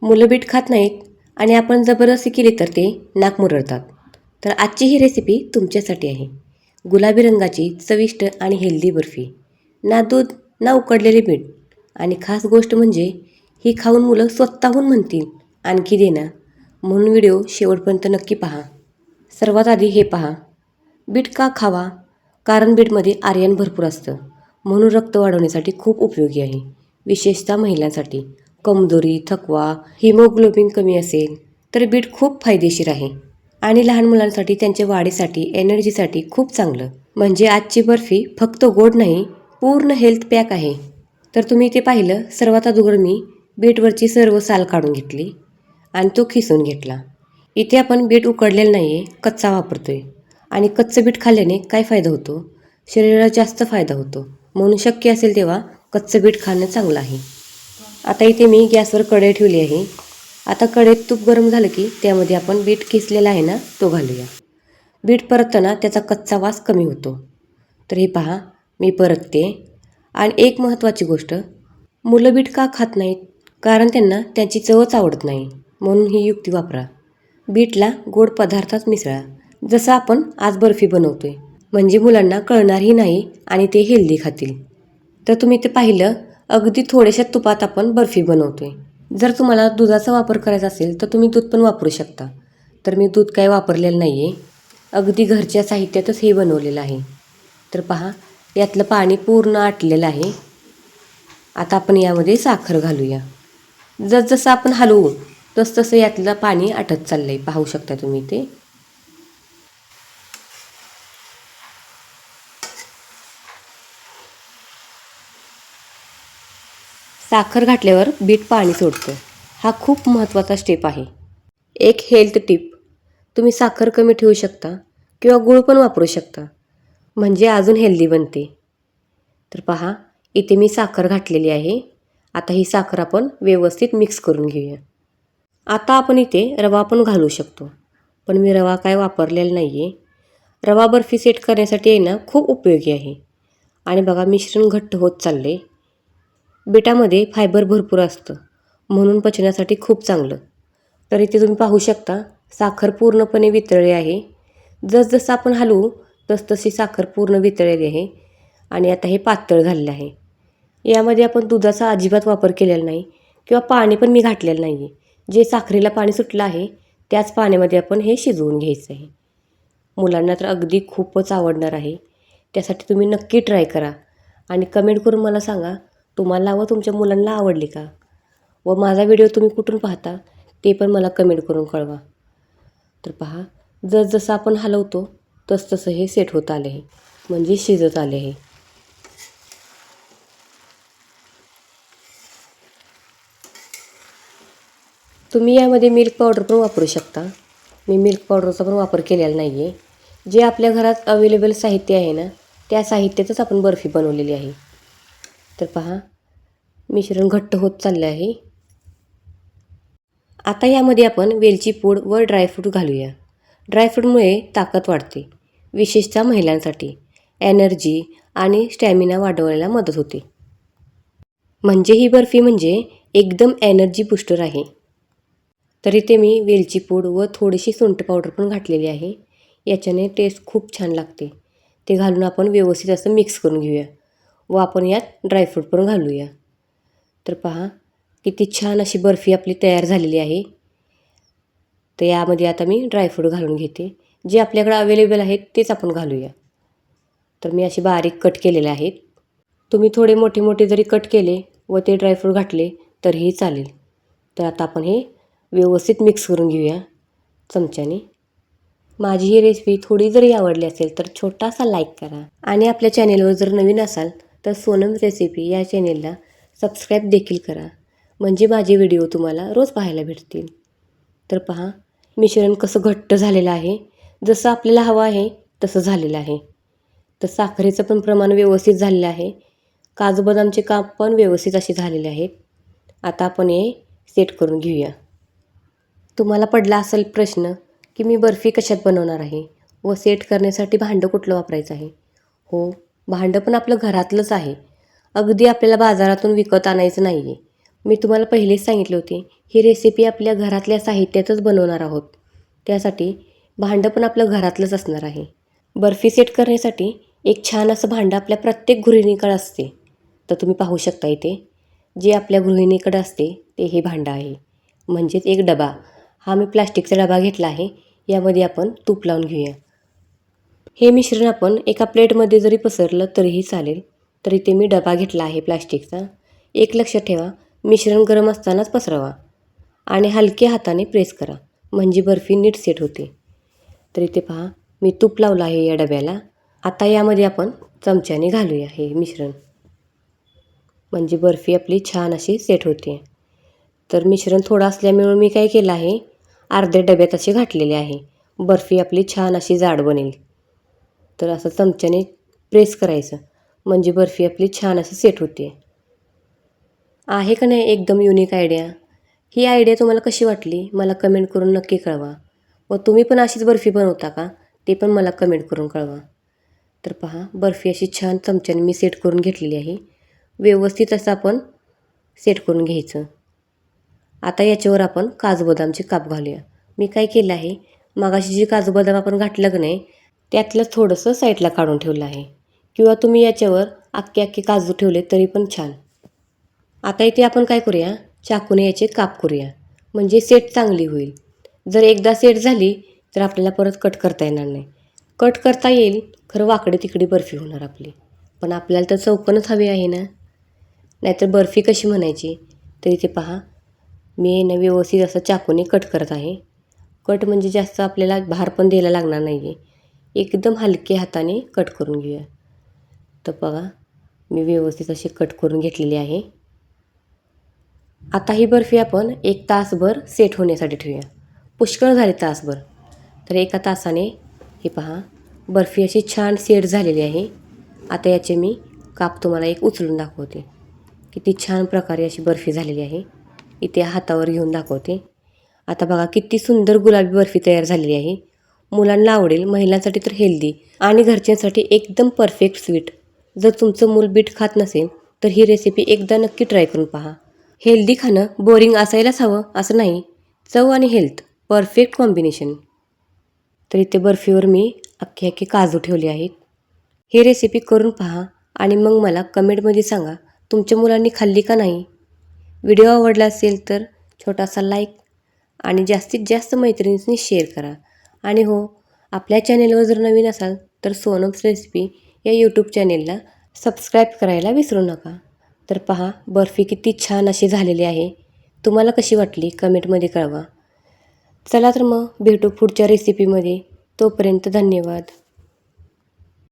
मुलं बीट खात नाहीत आणि आपण जबरदस्ती केली तर ते नाक मुरडतात. तर आजची ही रेसिपी तुमच्यासाठी आहे. गुलाबी रंगाची चविष्ट आणि हेल्दी बर्फी. ना दूध ना उकडलेले बीट. आणि खास गोष्ट म्हणजे ही खाऊन मुलं स्वतःहून म्हणतील आणखी दे ना. म्हणून व्हिडिओ शेवटपर्यंत नक्की पहा. सर्वात आधी हे पहा, बीट का खावा? कारण बीटमध्ये आयर्न भरपूर असतं, म्हणून रक्त वाढवण्यासाठी खूप उपयोगी आहे. विशेषतः महिलांसाठी कमजोरी, थकवा, हिमोग्लोबिन कमी असेल तर बीट खूप फायदेशीर आहे. आणि लहान मुलांसाठी त्यांच्या वाढीसाठी, एनर्जीसाठी खूप चांगलं. म्हणजे आजची बर्फी फक्त गोड नाही, पूर्ण हेल्थ पॅक आहे. तर तुम्ही इथे पाहिलं, सर्वात अगोदर मी बीटवरची सर्व साल काढून घेतली आणि तो खिसून घेतला. इथे आपण बीट उकडलेलं नाही आहे, कच्चा वापरतोय. आणि कच्चं बीट खाल्ल्याने काय फायदा होतो? शरीराला जास्त फायदा होतो. म्हणून शक्य असेल तेव्हा कच्चं बीट खाणं चांगलं आहे. आता इथे मी गॅसवर कढई ठेवली आहे. आता कढईत तूप गरम झालं की त्यामध्ये आपण बीट किसलेला आहे ना तो घालूया. बीट परतताना त्याचा कच्चा वास कमी होतो. तर हे पहा, मी परतते. आणि एक महत्त्वाची गोष्ट, मुलं बीट का खात नाहीत? कारण त्यांना त्याची चवच आवडत नाही. म्हणून ही युक्ती वापरा. बीटला गोड पदार्थात मिसळा, जसं आपण आज बर्फी बनवतोय. म्हणजे मुलांना कळणारही नाही आणि ते हेल्दी खातील. तर तुम्ही ते पाहिलं, अगदी थोड्याशा तुपात आपण बर्फी बनवतोय. जर तुम्हाला दुधाचा वापर करायचा असेल तर तुम्ही दूध पण वापरू शकता. तर मी दूध काय वापरलेलं नाही आहे. अगदी घरच्या साहित्यातच हे बनवलेलं आहे. तर पहा, यातलं पाणी पूर्ण आटलेलं आहे. आता आपण यामध्ये साखर घालूया. जसजसं आपण हलवू तसतसं यातलं पाणी आटत चाललं आहे. पाहू शकता तुम्ही ते. साखर घातल्यावर बीट पाणी सोडतं. हा खूप महत्त्वाचा स्टेप आहे. एक हेल्थ टिप, तुम्ही साखर कमी ठेवू शकता किंवा गूळ पण वापरू शकता, म्हणजे अजून हेल्दी बनते. तर पहा, इथे मी साखर घातलेली आहे. आता ही साखर आपण व्यवस्थित मिक्स करून घेऊया. आता आपण इथे रवा पण घालू शकतो, पण मी रवा काय वापरलेला नाही आहे. रवा बर्फी सेट करण्यासाठी आहे ना खूप उपयोगी आहे. आणि बघा, मिश्रण घट्ट होत चालले. बीटामध्ये फायबर भरपूर असतं, म्हणून पचनासाठी खूप चांगलं. तर इथे तुम्ही पाहू शकता, साखर पूर्णपणे वितळली आहे. जसजसं आपण हलवू तसतशी साखर पूर्ण वितळलेली आहे. आणि आता हे पातळ झालेलं आहे. यामध्ये आपण दुधाचा अजिबात वापर केलेला नाही किंवा पाणी पण मी घातलेलं नाही आहे. जे साखरेला पाणी सुटलं आहे त्याच पाण्यामध्ये आपण हे शिजवून घ्यायचं आहे. मुलांना तर अगदी खूपच आवडणार आहे. त्यासाठी तुम्ही नक्की ट्राय करा आणि कमेंट करून मला सांगा, तुम्हाला व तुमच्या मुलांना आवडली का? व माझा व्हिडिओ तुम्ही कुठून पाहता ते पण मला कमेंट करून कळवा. तर पहा, जसजसं आपण हलवतो तसतसं हे सेट होत आले आहे, म्हणजे शिजत आले आहे. तुम्ही यामध्ये मिल्क पावडर पण वापरू शकता. मी मिल्क पावडरचा पण वापर केलेला नाही आहे. जे आपल्या घरात अवेलेबल साहित्य आहे ना, त्या साहित्यातच आपण बर्फी बनवलेली आहे. तर पहा, मिश्रण घट्ट होत चाललं आहे. आता यामध्ये आपण वेलची पूड व ड्रायफ्रूट घालूया. ड्रायफ्रूटमुळे ताकद वाढते, विशेषतः महिलांसाठी. एनर्जी आणि स्टॅमिना वाढवायला मदत होते. म्हणजे ही बर्फी म्हणजे एकदम एनर्जी बूस्टर आहे. तर इथे मी वेलची पूड व थोडीशी सुंठ पावडर पण घातलेली आहे. याच्याने टेस्ट खूप छान लागते. ते घालून आपण व्यवस्थित असं मिक्स करून घेऊया व आपण यात ड्रायफ्रूट पण घालूया. तर पहा, किती छान अशी बर्फी आपली तयार झालेली आहे. तर यामध्ये आता मी ड्रायफ्रूट घालून घेते. जे आपल्याकडे अवेलेबल आहेत तेच आपण घालूया. तर मी अशी बारीक कट केलेले आहेत. तुम्ही थोडे मोठे मोठे जरी कट केले व ते ड्रायफ्रूट घातले तरीही चालेल. तर आता आपण हे व्यवस्थित मिक्स करून घेऊया चमच्याने. माझी ही रेसिपी थोडी जरी आवडली असेल तर छोटासा लाईक करा. आणि आपल्या चॅनेलवर जर नवीन असाल तर सोनम रेसिपी या चॅनेलला सबस्क्राईब देखील करा, म्हणजे माझे व्हिडिओ तुम्हाला रोज पाहायला भेटतील. तर पहा, मिश्रण कसं घट्ट झालेलं आहे. जसं आपल्याला हवं आहे तसं झालेलं आहे. तर साखरेचं पण प्रमाण व्यवस्थित झालेलं आहे. काजू बदामचे काप पण व्यवस्थित असे झालेले आहेत. आता आपण हे सेट करून घेऊया. तुम्हाला पडला असेल प्रश्न की मी बर्फी कशात बनवणार आहे व सेट करण्यासाठी भांडं कुठलं वापरायचं आहे? हो, भांडं पण आपलं घरातलंच आहे. अगदी आपल्याला बाजारातून विकत आणायचं नाही आहे. मी तुम्हाला पहिलेच सांगितले होते ही रेसिपी आपल्या घरातल्या साहित्यातच बनवणार आहोत. त्यासाठी भांडं पण आपलं घरातलंच असणार आहे. बर्फी सेट करण्यासाठी एक छान असं भांडं आपल्या प्रत्येक गृहिणीकडे असते. तर तुम्ही पाहू शकता इथे जे आपल्या गृहिणीकडे असते ते हे भांडं आहे. म्हणजेच एक डबा. हा मी प्लास्टिकचा डबा घेतला आहे. यामध्ये आपण तूप लावून घेऊया. हे मिश्रण आपण एका प्लेटमध्ये जरी पसरलं तरीही चालेल. तर इथे मी डबा घेतला आहे प्लास्टिकचा. एक लक्षात ठेवा, मिश्रण गरम असतानाच पसरवा आणि हलक्या हाताने प्रेस करा म्हणजे बर्फी नीट सेट होते. तर इथे पहा, मी तूप लावलं आहे या डब्याला. आता यामध्ये आपण चमच्याने घालूया हे मिश्रण, म्हणजे बर्फी आपली छान अशी सेट होते. तर मिश्रण थोडं असल्यामुळे मी काय केलं आहे, अर्ध्या डब्यात असे घातलेले आहे. बर्फी आपली छान अशी जाड बनेल. तर असं चमच्याने प्रेस करायचं म्हणजे बर्फी आपली छान अशी सेट होते. आहे का नाही एकदम युनिक आयडिया? ही आयडिया तुम्हाला कशी वाटली मला कमेंट करून नक्की कळवा. व तुम्ही पण अशीच बर्फी बनवता का ते पण मला कमेंट करून कळवा. तर पहा, बर्फी अशी छान चमच्याने मी सेट करून घेतलेली आहे. व्यवस्थित असं आपण सेट करून घ्यायचं. आता याच्यावर आपण काजू बदामचे काप घालूया. मी काय केलं आहे, मगाशी जे काजू बदाम आपण घातलं की नाही त्यातलं थोडंसं साईडला काढून ठेवलं आहे. किंवा तुम्ही याच्यावर अख्खे काजू ठेवले तरी पण छान. आता इथे आपण काय करूया, चाकूने याचे काप करूया म्हणजे सेट चांगली होईल. जर एकदा सेट झाली तर आपल्याला परत कट करता येणार नाही. कट करता येईल खरं वाकडे तिकडे बर्फी होणार आपली. पण आपल्याला तर चौकोनच हवी आहे ना, नाहीतर बर्फी कशी म्हणायची. तर इथे पहा, मी ना व्यवस्थित असं चाकूने कट करत आहे. कट म्हणजे जास्त आपल्याला भार पण द्यायला लागणार नाही आहे. एकदम हलक्या हाताने कट करून घेऊया. तर बघा, मी व्यवस्थित अशी कट करून घेतलेली आहे. आता ही बर्फी आपण 1 तासभर सेट होण्यासाठी ठेवूया. पुष्कळ झाली तासभर. तर एका तासाने हे पहा, बर्फी अशी छान सेट झालेली आहे. आता याचे मी काप तुम्हाला एक उचलून दाखवते. किती छान प्रकारे अशी बर्फी झालेली आहे. इथे हातावर घेऊन दाखवते. आता बघा किती सुंदर गुलाबी बर्फी तयार झालेली आहे. मुलांना आवडेल, महिलांसाठी तर हेल्दी आणि घरच्यांसाठी एकदम परफेक्ट स्वीट. जर तुमचं मूल बीट खात नसेल तर ही रेसिपी एकदा नक्की ट्राय करून पहा. हेल्दी खाणं बोरिंग असायलाच हवं असं नाही. चव आणि हेल्थ परफेक्ट कॉम्बिनेशन. तर इथे बर्फीवर मी अख्खे काजू ठेवले आहेत. ही रेसिपी करून पहा आणि मग मला कमेंटमध्ये सांगा तुमच्या मुलांनी खाल्ली का नाही. व्हिडिओ आवडला असेल तर छोटासा लाईक आणि जास्तीत जास्त मैत्रिणींनी शेअर करा. आणि हो, आपल्या चॅनेलवर जर नवीन असाल तर सोनम्स रेसिपी या यूट्यूब चॅनेलला सबस्क्राईब करायला विसरू नका. तर पहा, बर्फी किती छान अशी झालेली आहे. तुम्हाला कशी वाटली कमेंटमध्ये कळवा. चला तर मग भेटू पुढच्या रेसिपीमध्ये. तोपर्यंत धन्यवाद.